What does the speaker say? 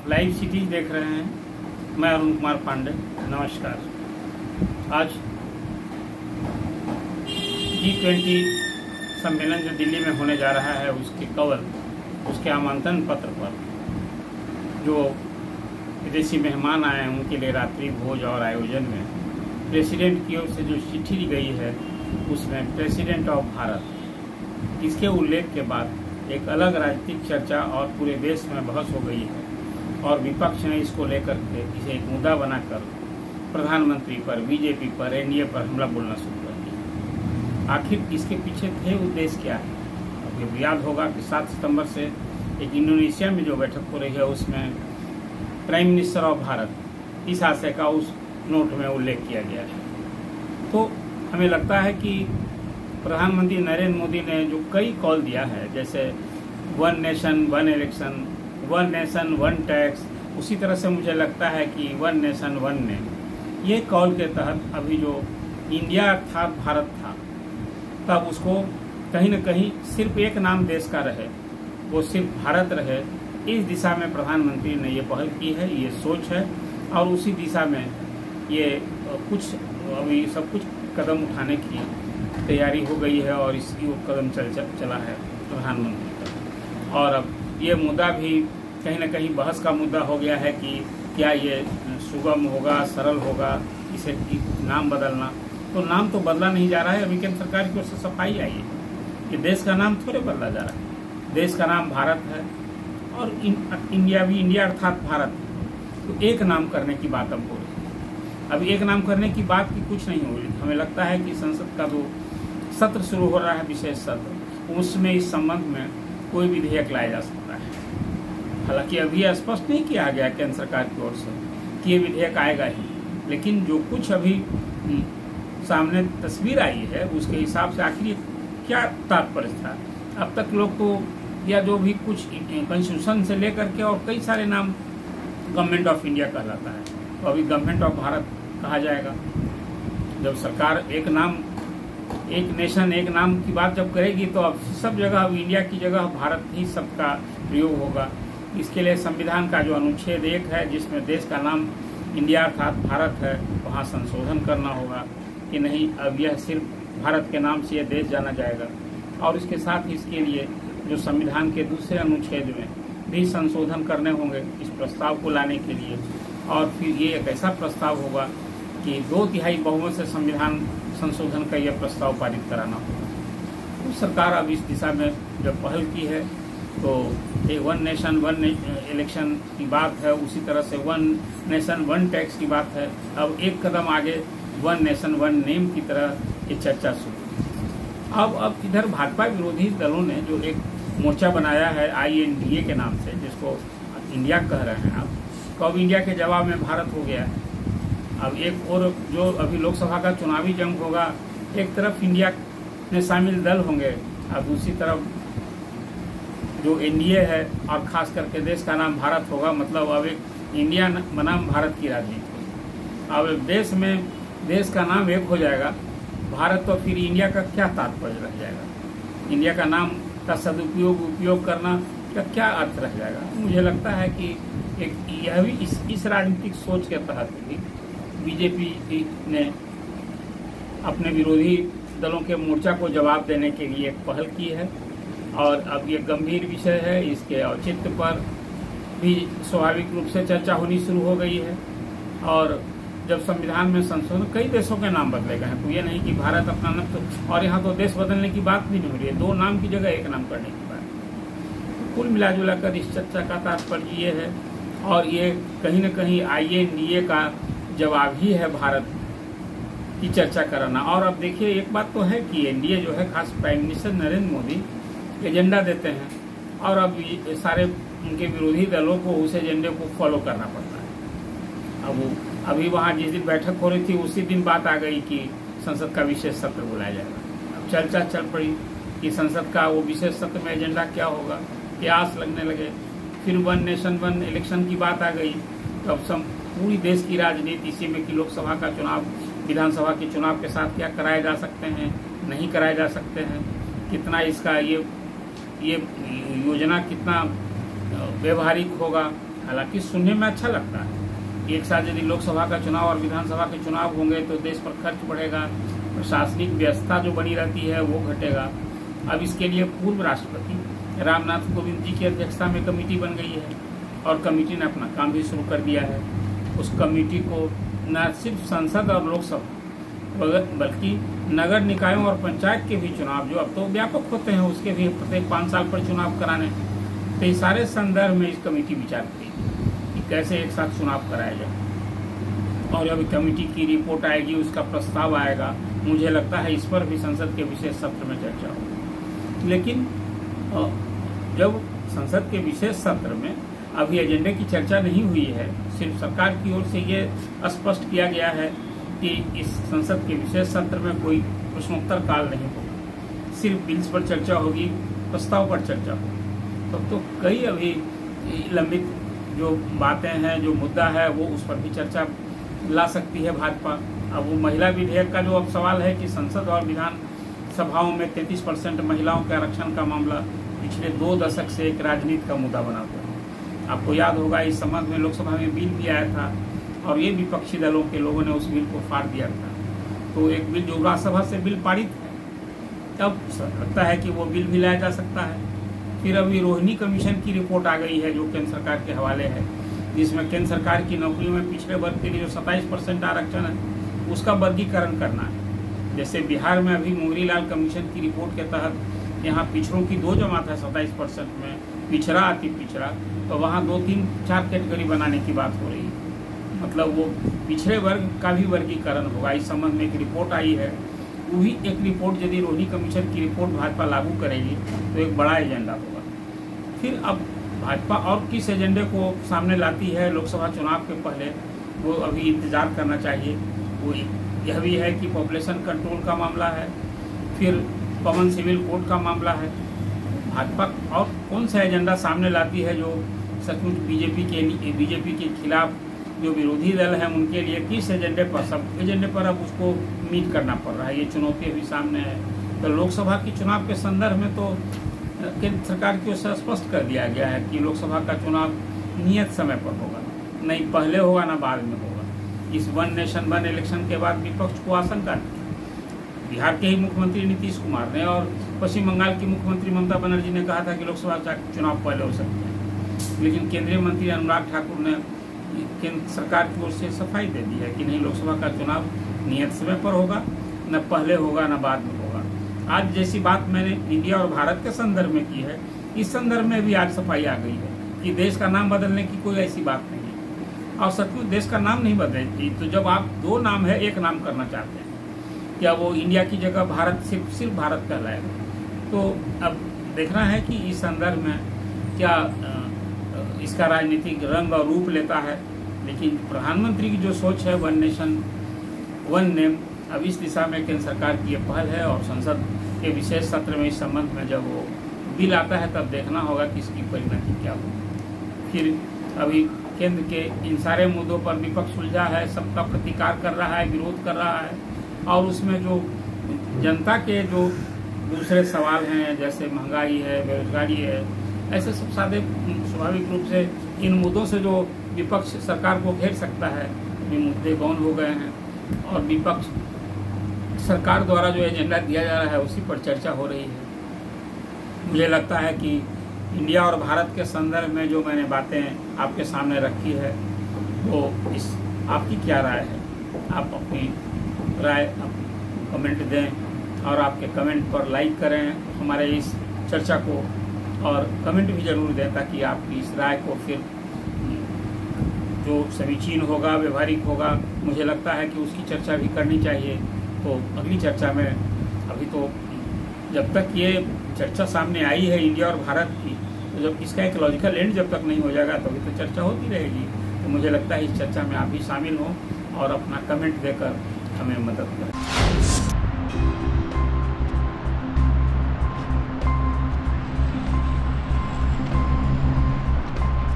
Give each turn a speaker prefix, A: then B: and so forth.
A: Live cities देख रहे हैं। मैं अरुण कुमार पांडे, नमस्कार। आज G20 सम्मेलन जो दिल्ली में होने जा रहा है उसके कवर, उसके आमंत्रण पत्र पर जो विदेशी मेहमान आए हैं उनके लिए रात्रि भोज और आयोजन में प्रेसिडेंट की ओर से जो चिट्ठी दी गई है उसमें प्रेसिडेंट ऑफ भारत इसके उल्लेख के बाद एक अलग राजनीतिक चर्चा और पूरे देश में बहस हो गई है और विपक्ष ने इसको लेकर के इसे एक मुद्दा बनाकर प्रधानमंत्री पर, बीजेपी पर, एनडीए पर हमला बोलना शुरू कर दिया। आखिर इसके पीछे थे उद्देश्य क्या है? अब याद होगा कि 7 सितंबर से एक इंडोनेशिया में जो बैठक हो रही है उसमें प्राइम मिनिस्टर ऑफ भारत इस आशय का उस नोट में उल्लेख किया गया है। तो हमें लगता है कि प्रधानमंत्री नरेंद्र मोदी ने जो कई कॉल दिया है, जैसे one nation one election, one nation one tax, उसी तरह से मुझे लगता है कि वन नेशन वन नेम, ये कॉल के तहत अभी जो इंडिया अर्थात भारत था तब उसको कहीं न कहीं सिर्फ एक नाम देश का रहे, वो सिर्फ भारत रहे, इस दिशा में प्रधानमंत्री ने ये पहल की है, ये सोच है और उसी दिशा में ये कुछ अभी सब कुछ कदम उठाने की तैयारी हो गई है और इसकी कदम चला है प्रधानमंत्री का। और अब ये मुद्दा भी कहीं न कहीं बहस का मुद्दा हो गया है कि क्या ये सुगम होगा, सरल होगा इसे नाम बदलना। तो नाम तो बदला नहीं जा रहा है, अभी केंद्र सरकार की ओर से सफाई आई है कि देश का नाम थोड़े बदला जा रहा है। देश का नाम भारत है और इंडिया भी, इंडिया अर्थात भारत है। तो एक नाम करने की बात अब हो रही है। अब एक नाम करने की बात की कुछ नहीं हो रही। हमें लगता है कि संसद का जो सत्र शुरू हो रहा है, विशेष सत्र, उसमें इस संबंध में कोई विधेयक लाया जा सकता है। हालांकि अभी स्पष्ट नहीं किया गया केंद्र सरकार की ओर से कि ये विधेयक आएगा ही, लेकिन जो कुछ अभी सामने तस्वीर आई है उसके हिसाब से आखिर क्या तात्पर्य था। अब तक लोग तो या जो भी कुछ कॉन्स्टिट्यूशन से लेकर के और कई सारे नाम गवर्नमेंट ऑफ इंडिया कहलाता है, तो अभी गवर्नमेंट ऑफ भारत कहा जाएगा। जब सरकार एक नाम, एक नेशन एक नाम की बात जब करेगी तो अब सब जगह, अब इंडिया की जगह भारत ही सबका प्रयोग होगा। इसके लिए संविधान का जो अनुच्छेद 1 है जिसमें देश का नाम इंडिया अर्थात भारत है, वहाँ संशोधन करना होगा कि नहीं, अब यह सिर्फ भारत के नाम से यह देश जाना जाएगा। और इसके साथ ही इसके लिए जो संविधान के दूसरे अनुच्छेद में भी संशोधन करने होंगे इस प्रस्ताव को लाने के लिए। और फिर ये एक ऐसा प्रस्ताव होगा कि 2/3 बहुमत से संविधान संशोधन का यह प्रस्ताव पारित कराना होगा। तो सरकार अब इस दिशा में जब पहल की है तो एक वन नेशन वन इलेक्शन की बात है, उसी तरह से वन नेशन वन टैक्स की बात है। अब एक कदम आगे वन नेशन वन नेम की तरह ये चर्चा शुरू। अब इधर भाजपा विरोधी दलों ने जो एक मोर्चा बनाया है INDA के नाम से, जिसको इंडिया कह रहे हैं आप, तो अब इंडिया के जवाब में भारत हो गया है। अब एक और जो अभी लोकसभा का चुनावी जंग होगा, एक तरफ इंडिया में शामिल दल होंगे और दूसरी तरफ जो NDA है और खास करके देश का नाम भारत होगा। मतलब अब एक इंडिया बनाम भारत की राजनीति। अब देश में देश का नाम एक हो जाएगा भारत, तो फिर इंडिया का क्या तात्पर्य रह जाएगा? इंडिया का नाम का सदुपयोग उपयोग करना का क्या अर्थ रह जाएगा? मुझे लगता है कि एक यह भी इस राजनीतिक सोच के तहत भी बीजेपी ने अपने विरोधी दलों के मोर्चा को जवाब देने के लिए एक पहल की है। और अब ये गंभीर विषय है, इसके औचित्य पर भी स्वाभाविक रूप से चर्चा होनी शुरू हो गई है। और जब संविधान में संशोधन, कई देशों के नाम बदले गए हैं, तो ये नहीं कि भारत अपना नाम, तो और यहाँ तो देश बदलने की बात भी नहीं हो रही है, 2 नाम की जगह एक नाम करने की बात। कुल मिला जुला कर इस चर्चा का तात्पर्य ये है और ये कहीं न कहीं INDA का जवाब ही है भारत की चर्चा कराना। और अब देखिए, एक बात तो है कि NDA जो है, खास prime minister Narendra Modi agenda देते हैं और अब सारे उनके विरोधी दलों को उस एजेंडे को फॉलो करना पड़ता है। अब अभी वहाँ जिस दिन बैठक हो रही थी उसी दिन बात आ गई कि संसद का विशेष सत्र बुलाया जाएगा। अब चर्चा चल पड़ी कि संसद का वो विशेष सत्र में एजेंडा क्या होगा, प्यास लगने लगे। फिर वन नेशन वन इलेक्शन की बात आ गई, तो अब पूरी देश की राजनीति इसी में कि लोकसभा का चुनाव, विधानसभा के चुनाव के साथ क्या कराए जा सकते हैं, नहीं कराए जा सकते हैं, कितना इसका ये योजना कितना व्यवहारिक होगा, हालांकि सुनने में अच्छा लगता है। एक साथ यदि लोकसभा का चुनाव और विधानसभा के चुनाव होंगे तो देश पर खर्च बढ़ेगा, प्रशासनिक व्यवस्था जो बनी रहती है वो घटेगा। अब इसके लिए पूर्व राष्ट्रपति रामनाथ कोविंद जी की अध्यक्षता में कमेटी बन गई है और कमेटी ने अपना काम भी शुरू कर दिया है। उस कमेटी को न सिर्फ संसद और लोकसभा बल्कि नगर निकायों और पंचायत के भी चुनाव, जो अब तो व्यापक होते हैं, उसके भी प्रत्येक 5 साल पर चुनाव कराने, तो इस सारे संदर्भ में इस कमेटी विचार करेगी कि कैसे एक साथ चुनाव कराया जाए। और अभी कमेटी की रिपोर्ट आएगी, उसका प्रस्ताव आएगा। मुझे लगता है इस पर भी संसद के विशेष सत्र में चर्चा होगी। लेकिन जब संसद के विशेष सत्र में अभी एजेंडे की चर्चा नहीं हुई है, सिर्फ सरकार की ओर से ये स्पष्ट किया गया है कि इस संसद के विशेष सत्र में कोई प्रश्नोत्तर काल नहीं होगा, सिर्फ बिल्स पर चर्चा होगी, प्रस्ताव पर चर्चा होगी। तब तो कई अभी लंबित जो बातें हैं, जो मुद्दा है, वो उस पर भी चर्चा ला सकती है भाजपा। अब वो महिला विधेयक का जो अब सवाल है कि संसद और विधान सभाओं में 33% महिलाओं के आरक्षण का मामला पिछले 2 दशक से एक राजनीति का मुद्दा बना हुआ है। आपको याद होगा इस संबंध में लोकसभा में बिल भी आया था और ये विपक्षी दलों के लोगों ने उस बिल को फाड़ दिया था। तो एक बिल जो राज्यसभा से बिल पारित है, तब लगता है कि वो बिल भी लाया जा सकता है। फिर अभी रोहिणी कमीशन की रिपोर्ट आ गई है जो केंद्र सरकार के हवाले है, जिसमें केंद्र सरकार की नौकरियों में पिछड़े वर्ग के लिए जो 27% आरक्षण है उसका वर्गीकरण करना है। जैसे बिहार में अभी मोहरीलाल कमीशन की रिपोर्ट के तहत यहाँ पिछड़ों की 2 जमात है 27% में, पिछड़ा अति पिछड़ा, तो वहाँ 2, 3, 4 कैटेगरी बनाने की बात हो रही है। मतलब वो पिछड़े वर्ग का भी वर्गीकरण होगा। इस संबंध में एक रिपोर्ट आई है, वो भी एक रिपोर्ट यदि रोहिणी कमीशन की रिपोर्ट भाजपा लागू करेगी तो एक बड़ा एजेंडा होगा। फिर अब भाजपा और किस एजेंडे को सामने लाती है लोकसभा चुनाव के पहले, वो अभी इंतजार करना चाहिए। वो यह भी है कि पॉपुलेशन कंट्रोल का मामला है, फिर पवन सिविल कोड का मामला है। भाजपा और कौन सा एजेंडा सामने लाती है जो सचमुच बीजेपी के खिलाफ जो विरोधी दल हैं उनके लिए किस एजेंडे पर, सब एजेंडे पर अब उसको मीट करना पड़ रहा है। ये चुनौती अभी सामने है। तो लोकसभा की चुनाव के संदर्भ में तो केंद्र सरकार की ओर से स्पष्ट कर दिया गया है कि लोकसभा का चुनाव नियत समय पर होगा, नहीं पहले होगा ना बाद में होगा। इस 1 नेशन 1 इलेक्शन के बाद विपक्ष को आशंका थी। बिहार के ही मुख्यमंत्री नीतीश कुमार ने और पश्चिम बंगाल की मुख्यमंत्री ममता बनर्जी ने कहा था कि लोकसभा चुनाव पहले हो सकते हैं, लेकिन केंद्रीय मंत्री अनुराग ठाकुर ने केंद्र सरकार की ओर से सफाई दे दी है कि नहीं, लोकसभा का चुनाव नियत समय पर होगा, न पहले होगा न बाद में होगा। आज जैसी बात मैंने इंडिया और भारत के संदर्भ में की है, इस संदर्भ में भी आज सफाई आ गई है कि देश का नाम बदलने की कोई ऐसी बात नहीं है। और सचमुच देश का नाम नहीं बदलेगी। तो जब आप 2 नाम है, एक नाम करना चाहते हैं, क्या वो इंडिया की जगह भारत सिर्फ भारत कहलाएगा? तो अब देखना है कि इस संदर्भ में क्या इसका राजनीतिक रंग और रूप लेता है। लेकिन प्रधानमंत्री की जो सोच है 1 नेशन 1 नेम, अब इस दिशा में केंद्र सरकार की ये पहल है। और संसद के विशेष सत्र में इस संबंध में जब वो बिल आता है तब देखना होगा कि इसकी परिणति क्या होगी। फिर अभी केंद्र के इन सारे मुद्दों पर विपक्ष उलझा है, सबका प्रतिकार कर रहा है, विरोध कर रहा है। और उसमें जो जनता के जो दूसरे सवाल हैं, जैसे महंगाई है, बेरोजगारी है, ऐसे सब सादे स्वाभाविक रूप से इन मुद्दों से जो विपक्ष सरकार को घेर सकता है, ये मुद्दे गौण हो गए हैं। और विपक्ष सरकार द्वारा जो एजेंडा दिया जा रहा है उसी पर चर्चा हो रही है। मुझे लगता है कि इंडिया और भारत के संदर्भ में जो मैंने बातें आपके सामने रखी है, वो इस आपकी क्या राय है? आप अपनी राय कमेंट दें और आपके कमेंट पर लाइक करें हमारे इस चर्चा को, और कमेंट भी ज़रूर दें ताकि आपकी इस राय को फिर जो समीचीन होगा, व्यवहारिक होगा, मुझे लगता है कि उसकी चर्चा भी करनी चाहिए। तो अगली चर्चा में, अभी तो जब तक ये चर्चा सामने आई है इंडिया और भारत की, तो जब इसका एक लॉजिकल एंड जब तक नहीं हो जाएगा तभी तो चर्चा होती रहेगी। तो मुझे लगता है इस चर्चा में आप भी शामिल हों और अपना कमेंट देकर हमें मदद करें।